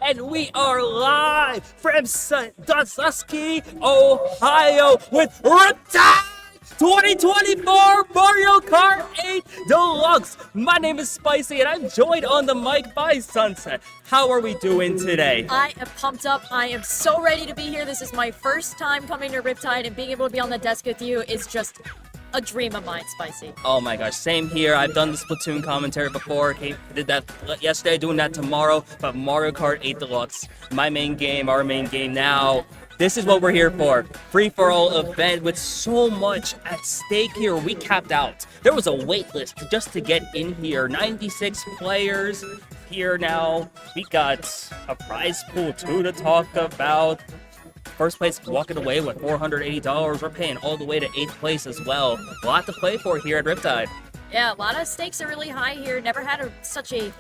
and we are live from Sandusky, Ohio with Riptide 2024 Mario Kart 8 Deluxe. My name is Spicy, and I'm joined on the mic by Sunset. How are we doing today? I am pumped up. I am so ready to be here. This is my first time coming to Riptide, and being able to be on the desk with you is just a dream of mine, Spicy. Oh my gosh, same here. I've done the Splatoon commentary before. Did that yesterday, doing that tomorrow. But Mario Kart 8 Deluxe, my main game, our main game now. This is what we're here for. Free-for-all event with so much at stake here. We capped out. There was a wait list just to get in here. 96 players here now. We got a prize pool too to talk about. First place walking away with $480. We're paying all the way to 8th place as well. A lot to play for here at Riptide. Yeah, a lot of stakes are really high here. Never had such a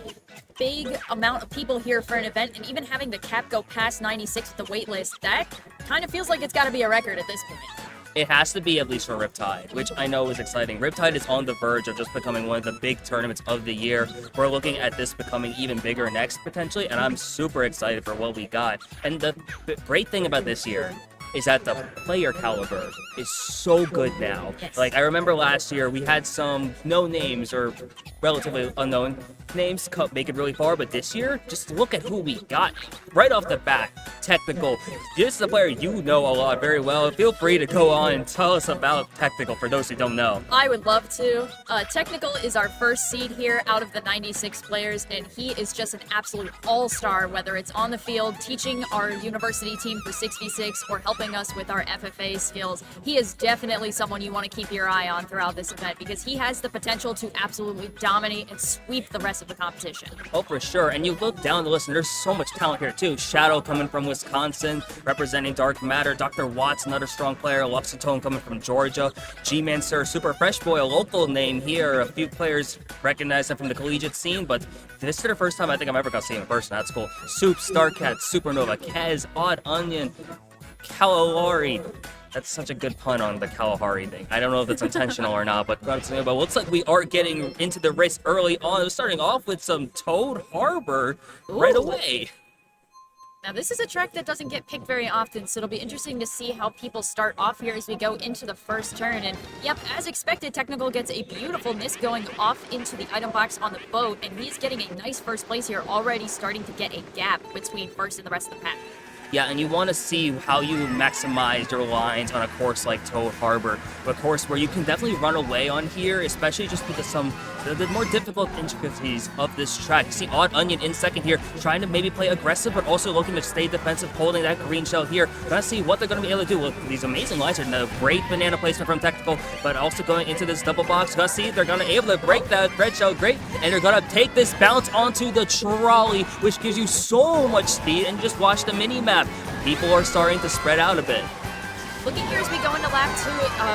big amount of people here for an event, and even having the cap go past 96 with the wait list, that kind of feels like it's got to be a record at this point. It has to be, at least for Riptide, which I know is exciting. Riptide is on the verge of just becoming one of the big tournaments of the year. We're looking at this becoming even bigger next, potentially, and I'm super excited for what we got. And the great thing about this year is that the player caliber is so good now. Yes. Like, I remember last year we had some no names or relatively unknown names make it really far, but this year, just look at who we got right off the bat. Technical. This is a player you know a lot very well. Feel free to go on and tell us about Technical for those who don't know. I would love to. Technical is our first seed here out of the 96 players, and he is just an absolute all-star, whether it's on the field, teaching our university team for 66, or helping us with our FFA skills. He is definitely someone you want to keep your eye on throughout this event, because he has the potential to absolutely dominate and sweep the rest of the competition. Oh, for sure. And you look down the list, and there's so much talent here, too. Shadow coming from Wisconsin, representing Dark Matter. DrWatts, another strong player. Luxitone coming from Georgia. GmanSir, Super Fresh Boy, a local name here. A few players recognize him from the collegiate scene, but this is the first time I think I've ever got to see him in person. That's cool. Soup, StarCat, Supernova, Kez, Oddonion, KALALARI. That's such a good pun on the Kalahari thing. I don't know if it's intentional or not, but looks like we are getting into the race early on. Starting off with some Toad Harbor right away. Now, this is a track that doesn't get picked very often, so it'll be interesting to see how people start off here as we go into the first turn. And yep, as expected, Technical gets a beautiful miss going off into the item box on the boat, and he's getting a nice first place here, already starting to get a gap between first and the rest of the pack. Yeah, and you want to see how you maximize your lines on a course like Toad Harbor, a course where you can definitely run away on here, especially just because the more difficult intricacies of this track. You see Oddonion in second here, trying to maybe play aggressive, but also looking to stay defensive, holding that green shell here. Gonna see what they're going to be able to do. Look, these amazing lines are a great banana placement from Technical, but also going into this double box. Gonna see they're going to be able to break that red shell, great, and they're going to take this bounce onto the trolley, which gives you so much speed, and just watch the mini-map. People are starting to spread out a bit. Looking here as we go into lap 2,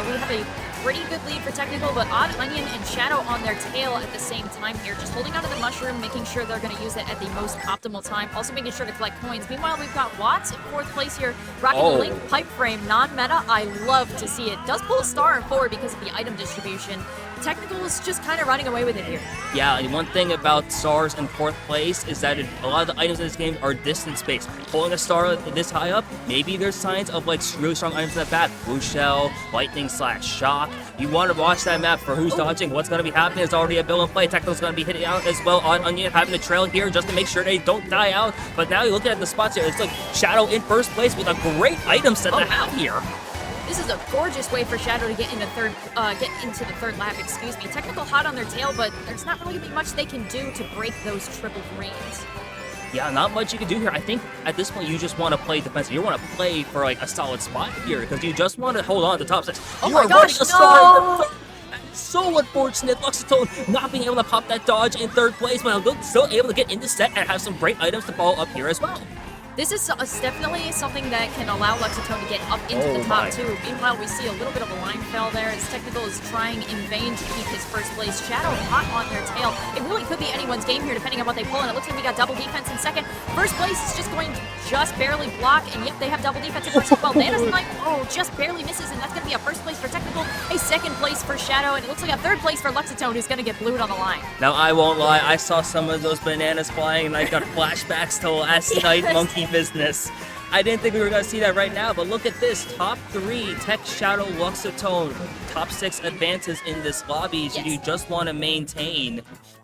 we have a pretty good lead for Technical, but Oddonion and Shadow on their tail at the same time here, just holding onto the mushroom, making sure they're going to use it at the most optimal time, also making sure to collect coins. Meanwhile, we've got Watts in 4th place here, rocking the Link pipe frame, non-meta. I love to see it. Does pull a star in 4 because of the item distribution. Technical is just kind of running away with it here. Yeah, and one thing about stars in 4th place is that a lot of the items in this game are distance-based. Pulling a star this high up, maybe there's signs of like really strong items in the back. Blue shell, lightning slash shock. You want to watch that map for who's dodging, what's going to be happening. There's already a bill in play. Technical's going to be hitting out as well. Oddonion having the trail here just to make sure they don't die out. But now you look at the spots here, it's like Shadow in 1st place with a great item set to have here. This is a gorgeous way for Shadow to get into the third lap, excuse me. Technical hot on their tail, but there's not really much they can do to break those triple greens. Yeah, not much you can do here. I think at this point you just want to play defensive. You want to play for like a solid spot here because you just want to hold on to the top six. Oh you my are gosh, running a star. So unfortunate. Luxitone not being able to pop that dodge in 3rd place, but still able to get in the set and have some great items to follow up here as well. This is definitely something that can allow Luxitone to get up into the top two. Meanwhile, we see a little bit of a line fell there as Technical is trying in vain to keep his first place. Shadow hot on their tail. It really could be anyone's game here depending on what they pull, and it looks like we got double defense in second. First place is just going to just barely block, and yep, they have double defense in first as well. Nana's Knife, just barely misses, and that's going to be a first place for Technical, a second place for Shadow, and it looks like a third place for Luxitone, who's going to get blued on the line. Now, I won't lie, I saw some of those bananas flying, and I got flashbacks to last night monkey business. I didn't think we were going to see that right now, but look at this. Top 3, Tech, Shadow, Luxitone. Top 6 advances in this lobby, so you just want to maintain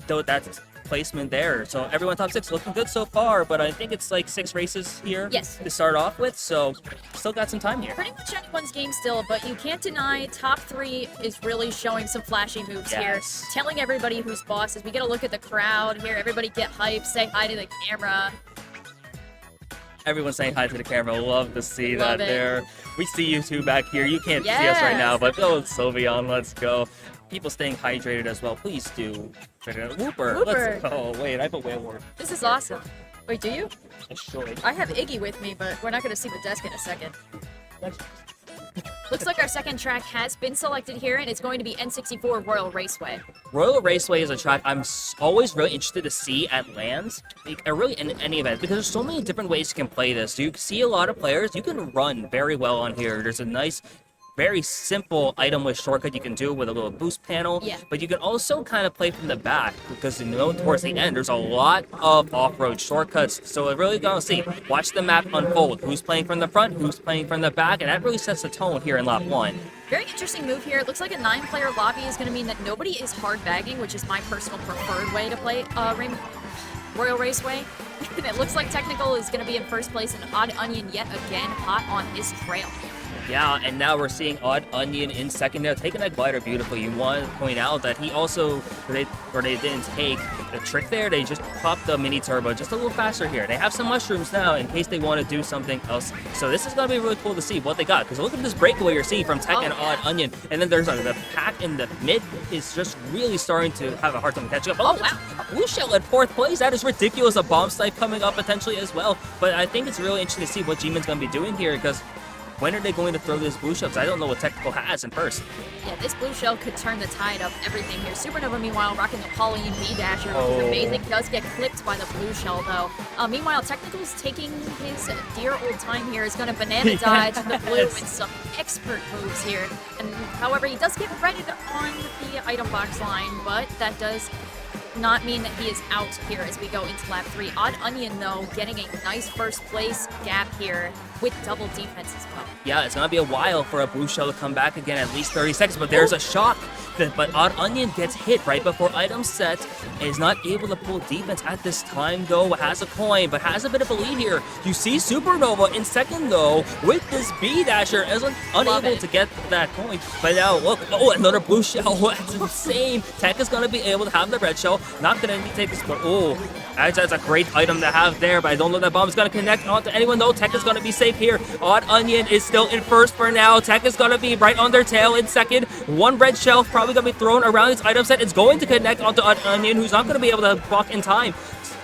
that placement there. So everyone top 6 looking good so far, but I think it's like 6 races here to start off with, so still got some time here. Pretty much anyone's game still, but you can't deny top 3 is really showing some flashy moves here. Telling everybody who's boss as we get a look at the crowd here. Everybody get hype, say hi to the camera. Everyone's saying hi to the camera. Love to see that there. We see you two back here. You can't see us right now, but go with Sylveon. Let's go. People staying hydrated as well. Please do. Whooper. Let's go. Wait, I have a whale word. This is awesome. Wait, do you? I should. I have Iggy with me, but we're not going to see the desk in a second. Looks like our second track has been selected here, and it's going to be N64 Royal Raceway. Royal Raceway is a track I'm always really interested to see at LANs, or really in any event, because there's so many different ways you can play this. You see a lot of players, you can run very well on here. There's a nice, very simple item with shortcut you can do with a little boost panel, but you can also kind of play from the back because towards the end there's a lot of off-road shortcuts, so we're really gonna see. Watch the map unfold. Who's playing from the front, who's playing from the back, and that really sets the tone here in lap 1. Very interesting move here. It looks like a 9-player lobby is going to mean that nobody is hard bagging, which is my personal preferred way to play Royal Raceway. And it looks like Technical is going to be in first place, and Oddonion yet again hot on his trail. Yeah, and now we're seeing Oddonion in second there, taking that glider beautifully. You want to point out that he also, they didn't take the trick there, they just popped the mini turbo just a little faster here. They have some mushrooms now in case they want to do something else. So this is going to be really cool to see what they got, because look at this breakaway you're seeing from Tech and Oddonion. And then there's the pack in the mid is just really starting to have a hard time catching up. Oh, wow. Blue Shell at 4th place. That is ridiculous. A bomb snipe coming up potentially as well. But I think it's really interesting to see what Gman's going to be doing here, because when are they going to throw this blue shell? Because I don't know what Technical has in first. Yeah, this blue shell could turn the tide of everything here. Supernova, meanwhile, rocking the Pauline B-Dasher, which is amazing. Does get clipped by the blue shell, though. Meanwhile, Technical's taking his dear old time here. Is going to banana dodge the blue with some expert moves here. And however, he does get ready on the item box line, but that does not mean that he is out here as we go into lap 3. Oddonion, though, getting a nice first place gap here with double defense as well. Yeah, it's going to be a while for a blue shell to come back again, at least 30 seconds, but there's a shock. But Oddonion gets hit right before item set, and is not able to pull defense at this time, though. Has a coin, but has a bit of a lead here. You see Supernova in second, though, with this B-Dasher, unable to get that coin. But now, look, another blue shell. That's insane. Tech is going to be able to have the red shell. Not going to take this, but that's a great item to have there, but I don't know that bomb is going to connect onto anyone, though. Tech is going to be safe here. Oddonion is still in first for now. Tech is going to be right on their tail in second. One red shell probably going to be thrown around his item set. It's going to connect onto Oddonion, who's not going to be able to block in time.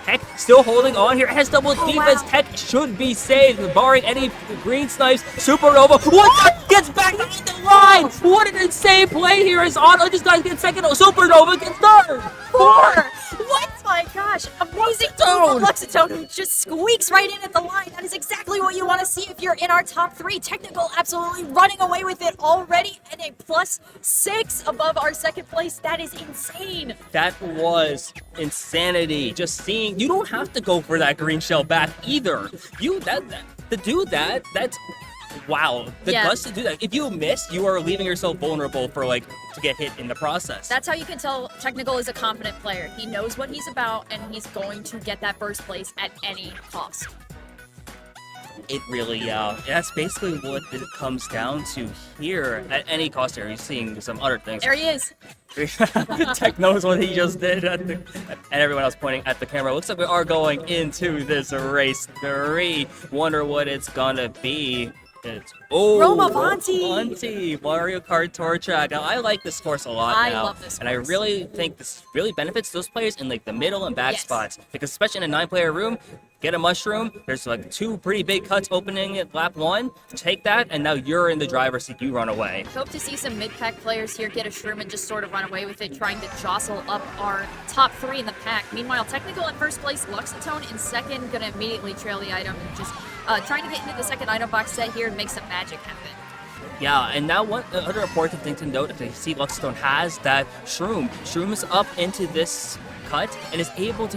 Tech still holding on here. Has double defense. Wow. Tech should be saved, barring any green snipes. Supernova. What? Gets back on the line. What an insane play here as Otto just got to get second. Supernova gets third. 4. What? My gosh. Amazing move from Luxitone, who just squeaks right in at the line. That is exactly what you want to see if you're in our top 3. Technical absolutely running away with it already, and a +6 above our second place. That is insane. That was insanity. Just seeing, you don't have to go for that green shell back either. To do that, that's wow. The guts to do that. If you miss, you are leaving yourself vulnerable for to get hit in the process. That's how you can tell Technical is a confident player. He knows what he's about, and he's going to get that first place at any cost. It really, that's basically what it comes down to here. At any cost here, he's seeing some other things. There he is. Tech knows what he just did, and everyone else pointing at the camera. Looks like we are going into this race 3. Wonder what it's gonna be. It's Romavanti! Mario Kart Tour Track. Now, I like this course a lot now. I love this course. And I really think this really benefits those players in the middle and back spots. Because especially in a 9-player room, get a mushroom. There's like 2 pretty big cuts opening at lap 1. Take that, and now you're in the driver's seat. You run away. Hope to see some mid-pack players here get a shroom and just sort of run away with it, trying to jostle up our top 3 in the pack. Meanwhile, Technical in first place, Luxitone in second, gonna immediately trail the item and just trying to get into the second item box set here and make some magic happen. Yeah, and now one other important thing to note, if you see Luxitone has that shroom. Shroom is up into this cut and is unable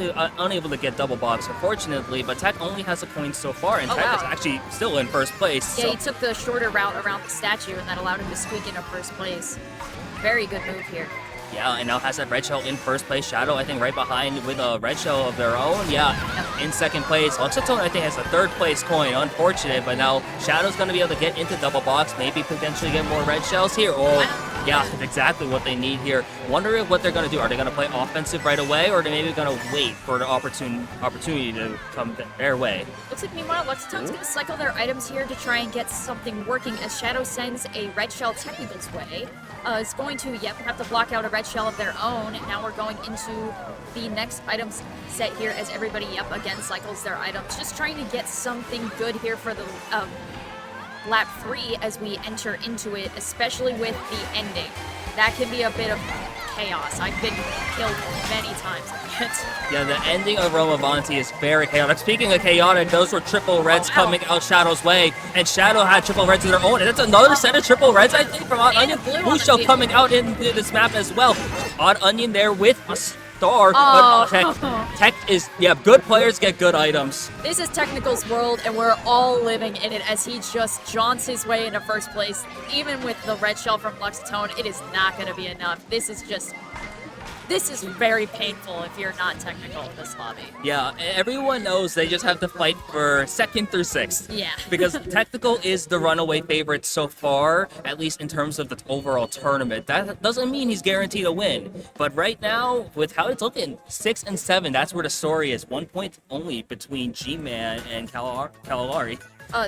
to get double box, unfortunately, but Tech only has a coin so far, and Tech is actually still in first place. Yeah, so he took the shorter route around the statue, and that allowed him to squeak into first place. Very good move here. Yeah, and now has that red shell in first place. Shadow, I think, right behind with a red shell of their own. Yeah, in second place. Luxitone, I think, has a third place coin. Unfortunate, but now Shadow's going to be able to get into double box, maybe potentially get more red shells here. Oh, yeah, exactly what they need here. Wondering what they're going to do. Are they going to play offensive right away, or are they maybe going to wait for the opportunity to come their way? Looks like, meanwhile, Luxitone's going to cycle their items here to try and get something working as Shadow sends a red shell Technical's way. Is going to, have to block out a red shell of their own. And now we're going into the next item set here as everybody, again, cycles their items. Just trying to get something good here for the lap 3 as we enter into it, especially with the ending. That can be a bit of chaos. I've been killed many times. Yeah, the ending of Rome Avanti is very chaotic. Speaking of chaotic, those were triple reds coming out Shadow's way, and Shadow had triple reds of their own, and that's another set of triple reds, I think, from Oddonion. Busho coming out into this map as well. Oddonion there with a star, but Tech is, good players get good items. This is Technical's world, and we're all living in it as he just jaunts his way into first place. Even with the red shell from Luxitone, it is not going to be enough. This is very painful if you're not Technical in this lobby. Yeah, everyone knows they just have to fight for 2nd through 6th. Yeah. Because Technical is the runaway favorite so far, at least in terms of the overall tournament. That doesn't mean he's guaranteed a win. But right now, with how it's looking, 6 and 7, that's where the story is. 1 point only between G-Man and KALALARI.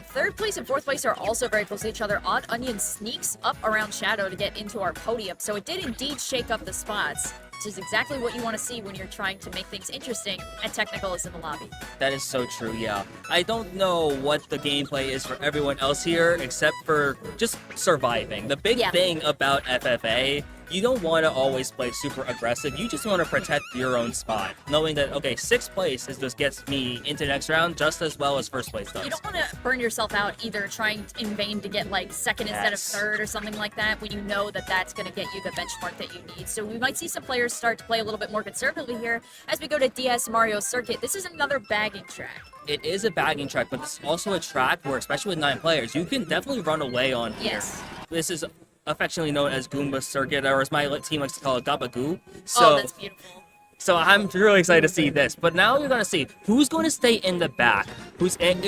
Third place and fourth place are also very close to each other. Oddonion sneaks up around Shadow to get into our podium, so it did indeed shake up the spots, which is exactly what you want to see when you're trying to make things interesting, and Technical is in the lobby. That is so true, yeah. I don't know what the gameplay is for everyone else here, except for just surviving. The big thing about FFA, you don't want to always play super aggressive. You just want to protect your own spot, knowing that, okay, 6th place just gets me into the next round just as well as 1st place does. You don't want to burn yourself out either trying in vain to get like 2nd instead of 3rd or something like that when you know that that's going to get you the benchmark that you need. So we might see some players start to play a little bit more conservatively here as we go to DS Mario Circuit. This is another bagging track. It is a bagging track, but it's also a track where, especially with 9 players, you can definitely run away on here. Yes. This is affectionately known as Goomba Circuit, or as my team likes to call it, Gabagoo. So, that's beautiful. So I'm really excited to see this. But now you're going to see who's going to stay in the back,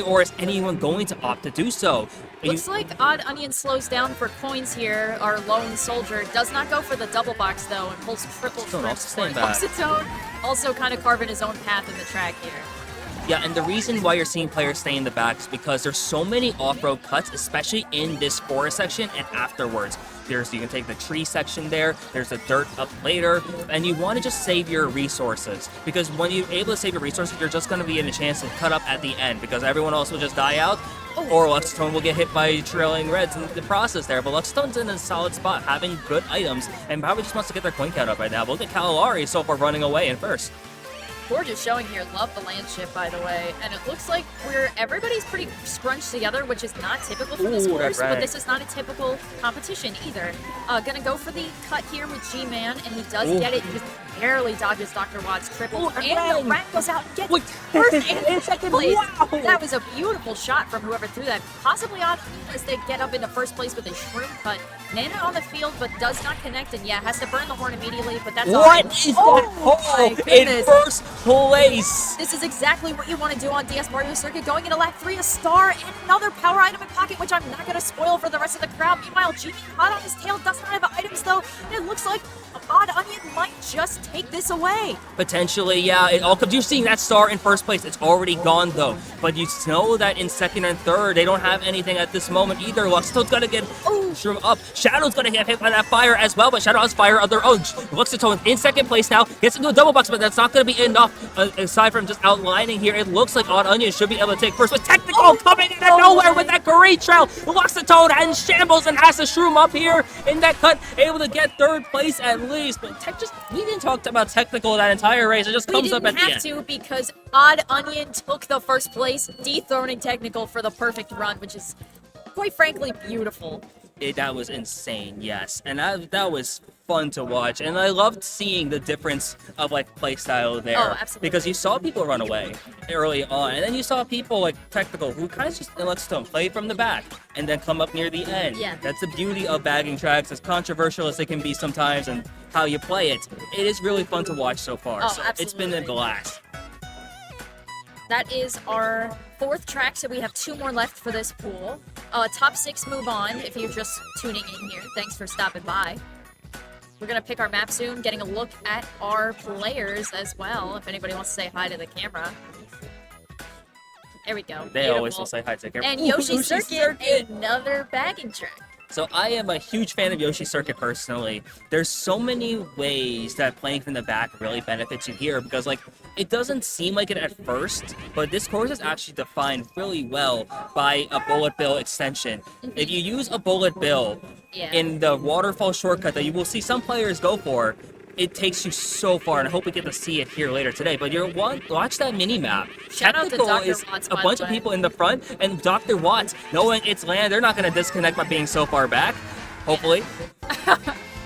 or is anyone going to opt to do so? Looks like Oddonion slows down for coins here. Our lone soldier does not go for the double box though, and pulls triple shrimps for Luxitone. Also kind of carving his own path in the track here. Yeah, and the reason why you're seeing players stay in the back is because there's so many off-road cuts, especially in this forest section and afterwards. You can take the tree section there, there's the dirt up later, and you want to just save your resources. Because when you're able to save your resources, you're just going to be in a chance to cut up at the end, because everyone else will just die out, or Luxitone will get hit by trailing reds in the process there. But Luxitone's in a solid spot, having good items, and probably just wants to get their coin count up right now. But look at KALALARI so far running away in first. Gorgeous showing here. Love the land ship, by the way. And it looks like everybody's pretty scrunched together, which is not typical for this course, but this is not a typical competition either. Gonna go for the cut here with G-Man, and he does get it. He just barely dodges DrWatts triple. And the rank goes out and gets first and second place. Wow. That was a beautiful shot from whoever threw that. Possibly odd as they get up into first place with a shroom cut. Nana on the field, but does not connect, and has to burn the horn immediately, but that's all right. What is that hole in first place? This is exactly what you want to do on DS Mario Circuit. Going into lap 3, a star and another power item in pocket, which I'm not going to spoil for the rest of the crowd. Meanwhile, Genie hot on his tail, does not have items though, and it looks like Oddonion might just take this away. Potentially, yeah. You're seeing that star in first place. It's already gone though, but you know that in 2nd and 3rd, they don't have anything at this moment either. Luxitone's got to get Shroom up. Shadow's gonna get hit by that fire as well, but Shadow has fire of their own. Luxitone in second place now, gets into a double box, but that's not gonna be enough. Aside from just outlining here, it looks like Oddonion should be able to take first, but Technical coming out of nowhere with that great trail. Luxitone and shambles and has to Shroom up here in that cut, able to get third place at least. But we didn't talk about Technical that entire race. It just comes up at the end. We didn't have to because Oddonion took the first place, dethroning Technical for the perfect run, which is quite frankly beautiful. That was insane, yes, and that was fun to watch, and I loved seeing the difference of like playstyle there. Oh, absolutely. Because you saw people run away early on, and then you saw people like Technical who kind of just Luxitone play from the back and then come up near the end. Yeah. That's the beauty of bagging tracks, as controversial as they can be sometimes, and how you play it. It is really fun to watch so far. Oh, so absolutely. It's been a blast. That is our 4th track, so we have 2 more left for this pool. Top 6 move on, if you're just tuning in here. Thanks for stopping by. We're going to pick our map soon, getting a look at our players as well, if anybody wants to say hi to the camera. There we go. They Beautiful. always will say hi to the camera. And Yoshi Circuit, another bagging track. So I am a huge fan of Yoshi Circuit personally. There's so many ways that playing from the back really benefits you here because like it doesn't seem like it at first, but this course is actually defined really well by a bullet bill extension. If you use a bullet bill in the waterfall shortcut that you will see some players go for, it takes you so far, and I hope we get to see it here later today. But watch that mini map. Shout out to Technical DrWatts, is by a bunch the of way. people in the front, and DrWatts, knowing it's land, they're not going to disconnect by being so far back. Hopefully.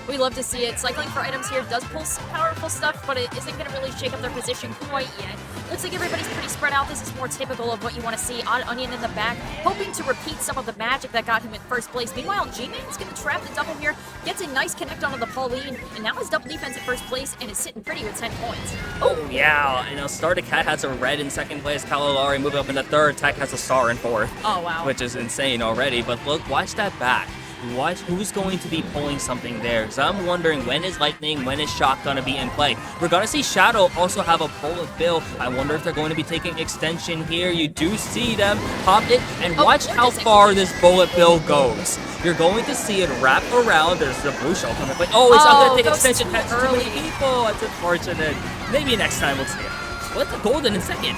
We love to see it. Cycling for items here does pull some powerful stuff, but it isn't going to really shake up their position quite yet. Looks like everybody's pretty spread out. This is more typical of what you want to see. Oddonion in the back, hoping to repeat some of the magic that got him in first place. Meanwhile, Gman's going to trap the double here, gets a nice connect onto the Pauline, and now has double defense at first place and is sitting pretty with 10 points. Oh, yeah. And StarCat has a red in second place. KALALARI moving up into third. Tech has a star in fourth. Oh, wow. Which is insane already. But look, watch that back. Watch who's going to be pulling something there. Because I'm wondering, when is Lightning, when is Shock going to be in play? We're going to see Shadow also have a bullet bill. I wonder if they're going to be taking extension here. You do see them pop it. And watch how far this bullet bill goes. You're going to see it wrap around. There's the blue shell coming. But it's not going to take extension. That's too many people. That's unfortunate. Maybe next time we'll see it. What's the golden in second?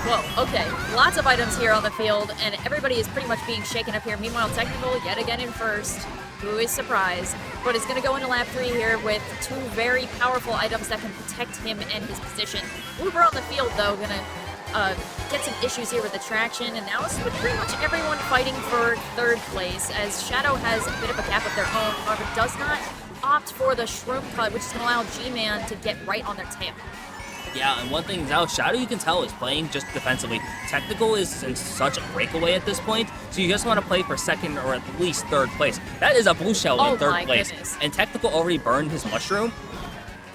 Whoa, okay. Lots of items here on the field, and everybody is pretty much being shaken up here. Meanwhile, Technical yet again in first. Who is surprised? But is going to go into lap 3 here with 2 very powerful items that can protect him and his position. Uber on the field, though, going to get some issues here with the traction, and now it's with pretty much everyone fighting for third place, as Shadow has a bit of a gap of their own, however does not opt for the Shroom cut, which is going to allow G-Man to get right on their tail. Yeah, and one thing now, Shadow, you can tell, is playing just defensively. Technical is in such a breakaway at this point, so you just want to play for second or at least third place. That is a blue shell in third place. Goodness. And Technical already burned his mushroom,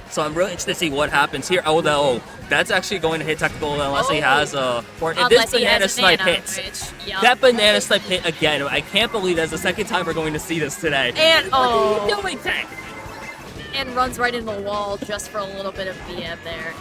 so I'm really interested to see what happens here. Oh, no, that's actually going to hit Technical unless he has a... If this banana snipe hits. That banana snipe hit again. I can't believe that's the second time we're going to see this today. And, What are you doing, Tech? And runs right into the wall just for a little bit of BM there.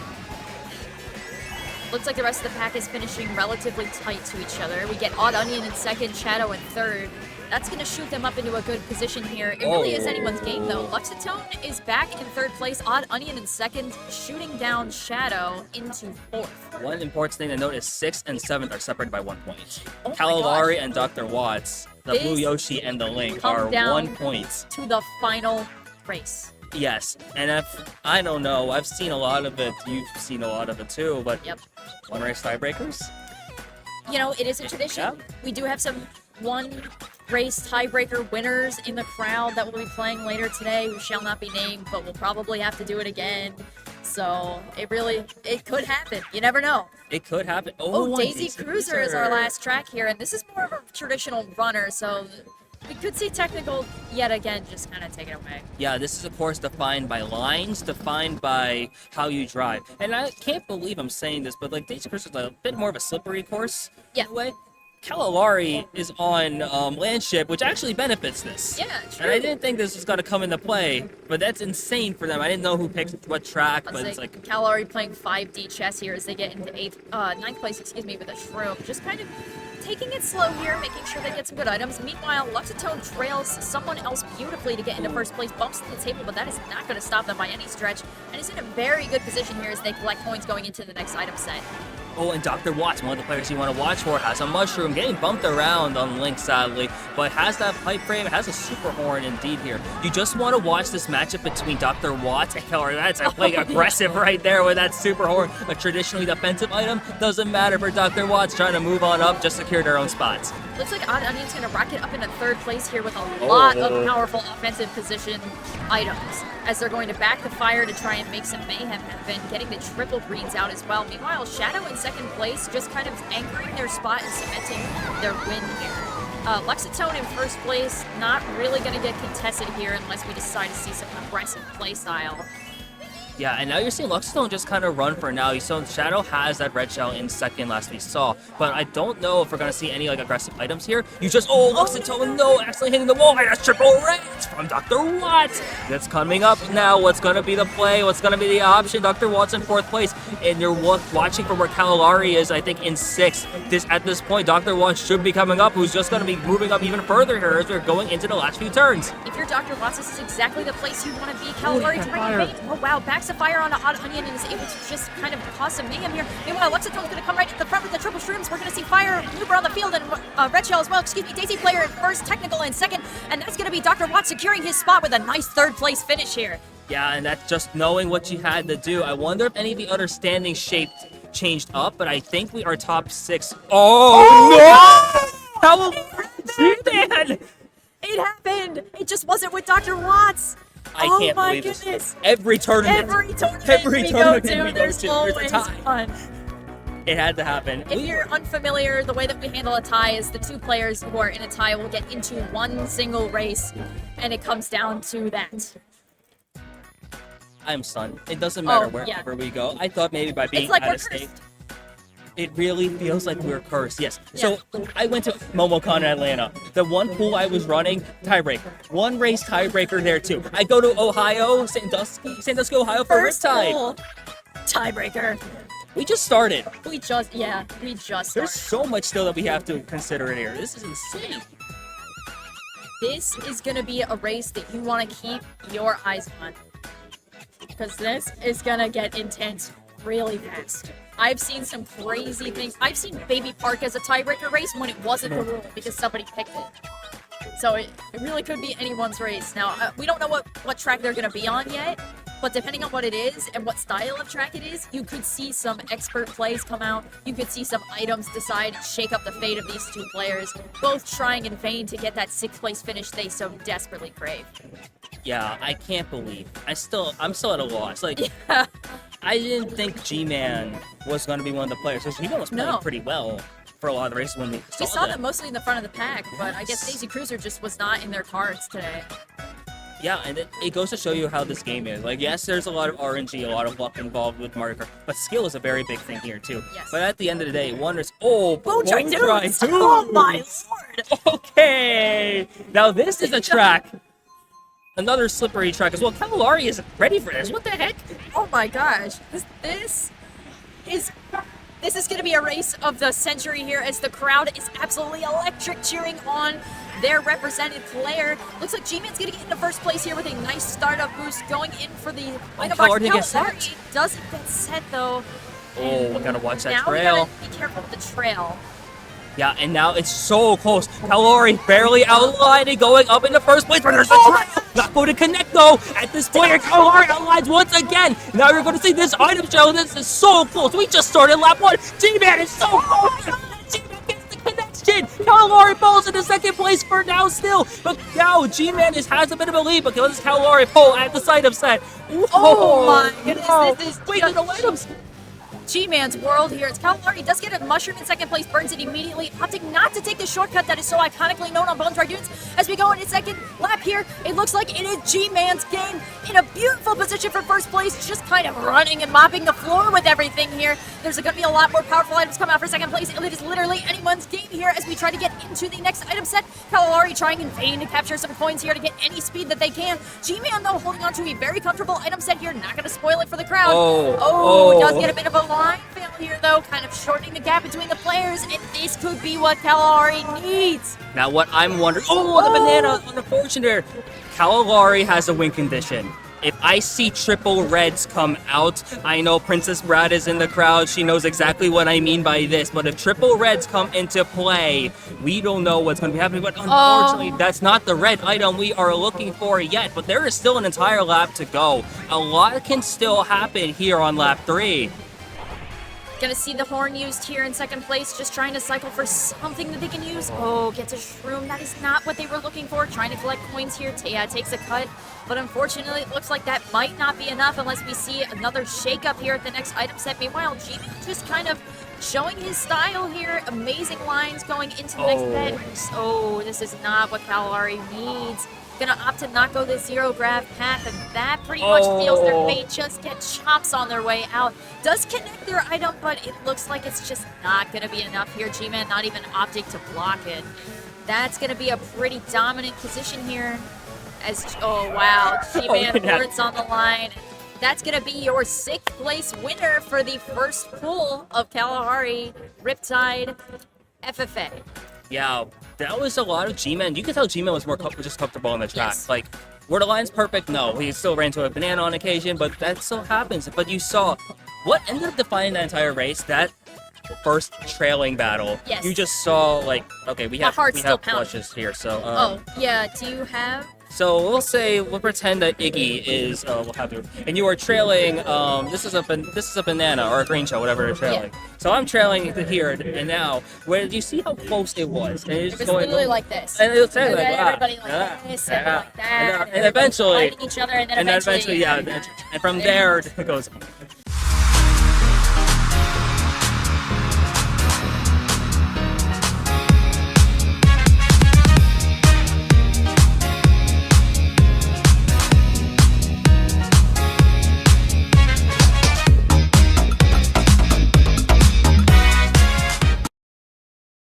Looks like the rest of the pack is finishing relatively tight to each other. We get Oddonion in second, Shadow in third. That's going to shoot them up into a good position here. It really is anyone's game, though. Luxitone is back in third place, Oddonion in second, shooting down Shadow into fourth. One important thing to note is 6th and 7th are separated by 1 point. Oh my KALALARI gosh. and DrWatts, the Blue Yoshi and the Link, Come are down 1 point. to the final race. Yes, and I don't know, I've seen a lot of it, you've seen a lot of it too, but Yep. one race tiebreakers? You know, it is a tradition. Yeah. We do have some one race tiebreaker winners in the crowd that will be playing later today, who shall not be named, but we'll probably have to do it again. So it could happen. You never know. It could happen. Oh, Daisy Cruiser is our last track here, and this is more of a traditional runner, so we could see Technical yet again just kind of take it away. Yeah, this is a course defined by lines, defined by how you drive. And I can't believe I'm saying this, but like Daisy Cruiser is a bit more of a slippery course in a way. KALALARI is on Landship, which actually benefits this. Yeah, true. And I didn't think this was going to come into play, but that's insane for them. I didn't know who picked what track, but it's like... KALALARI playing 5D chess here as they get into 9th place, with a shroom. Just kind of taking it slow here, making sure they get some good items. Meanwhile, Luxitone trails someone else beautifully to get into first place, bumps to the table, but that is not going to stop them by any stretch, and is in a very good position here as they collect coins going into the next item set. Oh, and DrWatts, one of the players you want to watch for, has a mushroom, getting bumped around on Link, sadly, but has that pipe frame, has a super horn indeed here. You just want to watch this matchup between DrWatts and KALALARI. That's like aggressive right there with that super horn. A traditionally defensive item, doesn't matter for DrWatts, trying to move on up, just secure their own spots. Looks like Oddonion's going to rocket up into 3rd place here with a lot of powerful offensive position items, as they're going to back the fire to try and make some mayhem happen, getting the triple greens out as well. Meanwhile, Shadow in 2nd place, just kind of anchoring their spot and cementing their win here. Luxitone in 1st place, not really going to get contested here unless we decide to see some aggressive playstyle. Yeah, and now you're seeing Luxitone just kind of run for now. You saw Shadow has that red shell in 2nd last we saw, but I don't know if we're going to see any like aggressive items here. You just, Luxitone, no, accidentally hitting the wall, and a triple raise from DrWatts. That's coming up now. What's going to be the play? What's going to be the option? DrWatts in 4th place, and you're watching from where KALALARI is, I think, in 6th. At this point, DrWatts should be coming up, who's just going to be moving up even further here as we're going into the last few turns. If you're DrWatts, this is exactly the place you want to be. KALALARI trying to bait. Oh, wow, backs the fire on Oddonion and is able to just kind of cause some mayhem here. Meanwhile, Luxitone's going to come right at the front with the triple shrooms. We're going to see fire Looper on the field and red shell as well. Daisy player in 1st, Technical in 2nd, and that's going to be DrWatts securing his spot with a nice 3rd place finish here. Yeah, and that's just knowing what you had to do. I wonder if any of the other standing shape changed up, but I think we are top 6. Oh no! How man! It happened! It just wasn't with DrWatts! I can't believe this. This. Every tournament we go to, there's always a tie. fun. It had to happen. If you're unfamiliar, the way that we handle a tie is the 2 players who are in a tie will get into one single race, and it comes down to that. I'm stunned. It doesn't matter wherever we go. I thought maybe by being out of state. It really feels like we're cursed, yes. Yeah. So I went to MomoCon in Atlanta. The one pool I was running, tiebreaker. 1 race tiebreaker there too. I go to Ohio, Sandusky, Ohio for Riptide. Tiebreaker. We just started. We just started. There's so much still that we have to consider in here. This is insane. This is going to be a race that you want to keep your eyes on, because this is going to get intense really fast. I've seen some crazy things. I've seen Baby Park as a tiebreaker race when it wasn't the rule because somebody picked it. So it really could be anyone's race. Now, we don't know what track they're going to be on yet, but depending on what it is and what style of track it is, you could see some expert plays come out. You could see some items decide, shake up the fate of these 2 players, both trying in vain to get that 6th place finish they so desperately crave. Yeah, I can't believe. I'm still at a loss. Like, yeah. I didn't think G-Man was going to be one of the players. So G-Man was playing pretty well for a lot of the races when we saw them mostly in the front of the pack, but I guess Daisy Cruiser just was not in their cards today. Yeah, and it goes to show you how this game is. Like, yes, there's a lot of RNG, a lot of luck involved with Mario Kart, but skill is a very big thing here, too. Yes. But at the end of the day, Wonders... Oh, Bone-Dry Dudes! Oh, my lord! Okay! Now, this is a track. Another slippery track as well. KALALARI isn't ready for this. What the heck? Oh, my gosh. This is going to be a race of the century here, as the crowd is absolutely electric, cheering on their represented player. Looks like G-Man's going to get into 1st place here with a nice startup boost, going in for the item box. KALALARI doesn't get set, though. Oh, we gotta watch that now trail. We gotta be careful with the trail. Yeah, and now it's so close. KALALARI barely outlining, going up into 1st place, but there's a trail. Not going to connect, though. At this point, KALALARI outlines once again. Now you're going to see this item show. This is so close. We just started lap 1. G-Man is so close. G-Man gets the connection. KALALARI falls into 2nd place for now still. But now G-Man has a bit of a lead because KALALARI pull at the side of set. Oh my goodness. Wait, no items. G-Man's world here. It's KALALARI does get a mushroom in second place, burns it immediately, opting not to take the shortcut that is so iconically known on Bone Dragoons. As we go into second lap here, it looks like it is G-Man's game in a beautiful position for first place, just kind of running and mopping the floor with everything here. There's going to be a lot more powerful items come out for second place. It is literally anyone's game here as we try to get into the next item set. KALALARI trying in vain to capture some coins here to get any speed that they can. G-Man, though, holding on to a very comfortable item set here. Not going to spoil it for the crowd. Does get a bit of a line fail here, though, kind of shortening the gap between the players, and this could be what KALALARI needs. Now what I'm wondering, the banana on the fortune there. KALALARI has a win condition. If I see triple reds come out, I know Princess Brad is in the crowd. She knows exactly what I mean by this. But if triple reds come into play, we don't know what's going to be happening. But unfortunately, that's not the red item we are looking for yet. But there is still an entire lap to go. A lot can still happen here on lap 3. Gonna see the horn used here in second place, just trying to cycle for something that they can use. Gets a shroom. That is not what they were looking for. Trying to collect coins here. Takes a cut. But unfortunately, it looks like that might not be enough unless we see another shake-up here at the next item set. Meanwhile, G-Man just kind of showing his style here. Amazing lines going into the next bed. This is not what KALALARI needs. Gonna opt to not go the zero graph path, and that pretty much feels their fate. Just get chomps on their way out. Does connect their item, but it looks like it's just not gonna be enough here. G-Man not even opting to block it. That's gonna be a pretty dominant position here. As G-Man words on the line. That's gonna be your 6th place winner for the first pool of KALALARI Riptide FFA. Yeah, that was a lot of G-Man. You could tell G-Man was more just comfortable on the track. Yes. Like, were the lines perfect? No. He still ran into a banana on occasion, but that still happens. But you saw what ended up defining that entire race, that first trailing battle. Yes. You just saw, like, okay, we have pounding. flushes here, so... do you have... So we'll pretend that Iggy is, we'll have you, and you are trailing, this is a banana or a green shell, whatever you're trailing. Yeah. So I'm trailing here, and now, where do you see how close it was? And It was literally like this. And it'll say like, everybody like this, and like that. And eventually, fighting each other, and then eventually, and from there it goes.